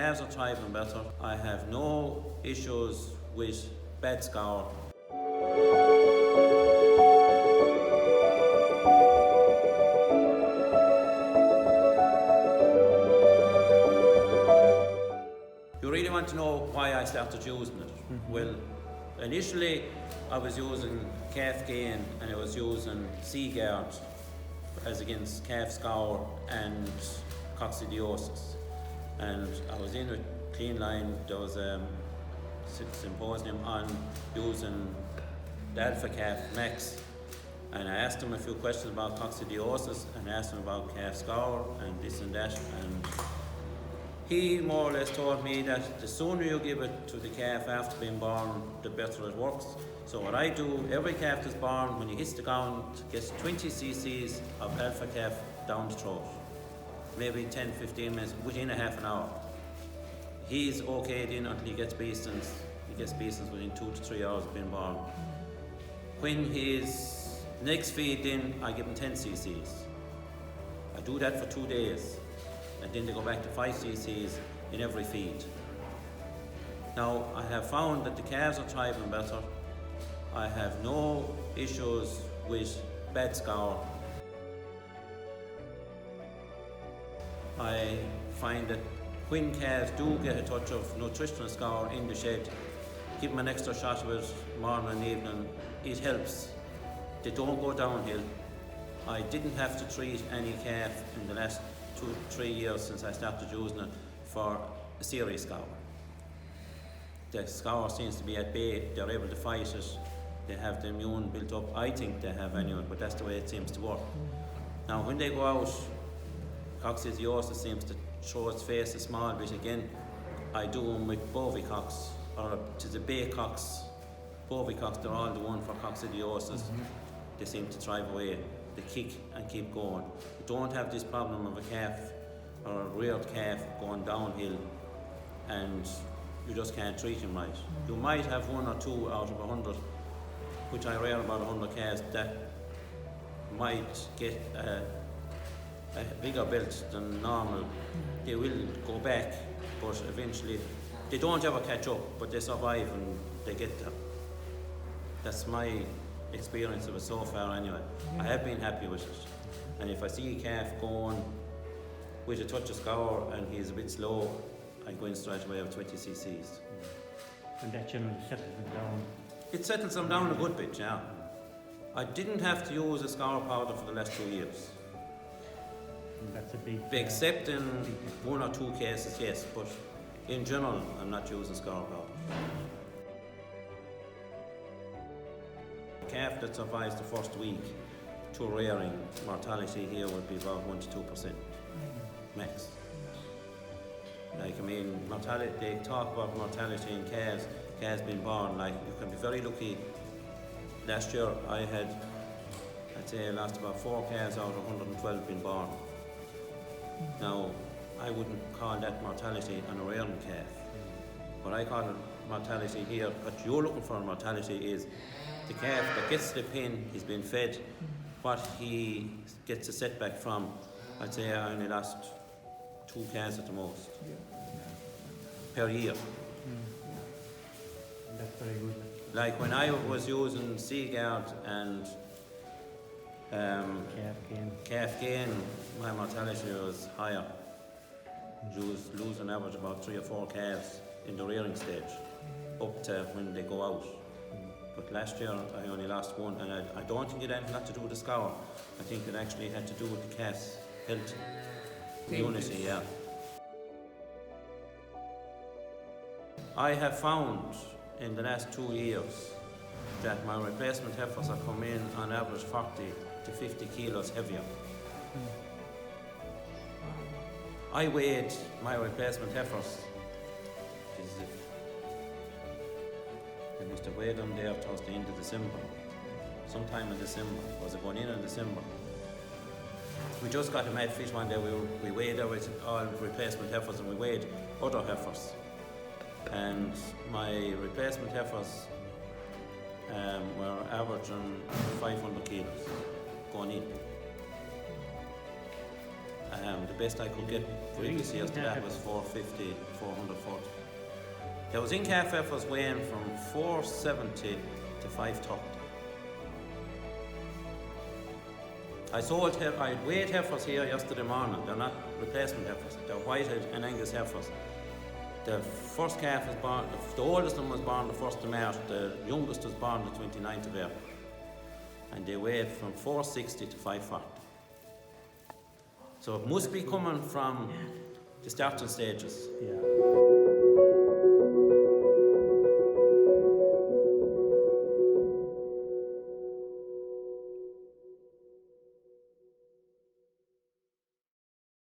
calves are thriving better. I have no issues with bad scour. You really want to know why I started using it? Well, initially I was using calf gain and I was using Seaguard as against calf scour and coccidiosis. And I was in with Clean Line, there was a symposium on using the Alpha Calf Max, and I asked him a few questions about coccidiosis and asked him about calf scour and this and that, and he more or less told me that the sooner you give it to the calf after being born, the better it works. So what I do, every calf that's born, when he hits the ground, gets 20 cc's of Alpha Calf down the throat. Maybe 10-15 minutes, within a half an hour. He's okayed in until he gets beastings. He gets beastings within 2 to 3 hours of being born. When he's next feed in, I give him 10 cc's. I do that for 2 days. And then they go back to 5 cc's in every feed. Now, I have found that the calves are thriving better. I have no issues with bad scour. I find that when calves do get a touch of nutritional scour in the shed, give them an extra shot of it morning and evening, it helps. They don't go downhill. I didn't have to treat any calf in the last 2-3 years since I started using it for a serious scour. The scour seems to be at bay, they're able to fight it, they have the immune built up, I think they have anyway, but that's the way it seems to work. Now when they go out, coccidiosis seems to show its face a small bit again. I do them with bovicocks, or to the bay cocks. Bovicocks, they're all the one for coccidiosis. They seem to thrive away. They kick and keep going. You don't have this problem of a calf or a reared calf going downhill and you just can't treat him right. You might have 1 or 2 out of 100, which I rear about 100 calves, that might get a bigger belt than normal. They will go back, but eventually they don't ever catch up, but they survive and they get there. That's my experience of it so far anyway. I have been happy with it. And if I see a calf going with a touch of scour and he's a bit slow, I go in straight away with 20 cc's. And that generally settles them down? It settles them down a good bit, yeah. I didn't have to use a scour powder for the last 2 years. And that's a big... Except in 1 or 2 cases, yes, but in general, I'm not using scour powder. A calf that survives the first week to rearing, mortality here would be about 1 to 2% max. Like, I mean, mortality, they talk about mortality in calves being born, like, you can be very lucky. Last year I had, I'd say I lost about 4 calves out of 112 being born. Now, I wouldn't call that mortality on a rearing calf. What I call mortality here, what you're looking for in mortality is the calf that gets the pin, he's been fed, what he gets a setback from. I'd say I only lost 2 calves at the most per year. That's very good. Like when I was using Seaguard and calf gain, my mortality was higher. You lose on average about 3 or 4 calves in the rearing stage, up to when they go out. But last year I only lost 1, and I don't think it had anything to do with the scour. I think it actually had to do with the calf's health, immunity, yeah. I have found in the last 2 years that my replacement heifers are coming in on average 40 to 50 kilos heavier. I weighed my replacement heifers. I must have weighed them there towards the end of December. Sometime in December. Was it going in December? We just got a mad fish one day. We weighed all replacement heifers and we weighed other heifers. And my replacement heifers were averaging 500 kilos going in. The best I could get previous years to that was 450, 440. There was in-calf heifers weighing from 470 to 530. I weighed heifers here yesterday morning. They're not replacement heifers. They're whitehead and Angus heifers. The first calf was born, the oldest one was born the 1st of March, the youngest was born the 29th of April. And they weighed from 460 to 540. So it must be coming from the starting stages. Yeah.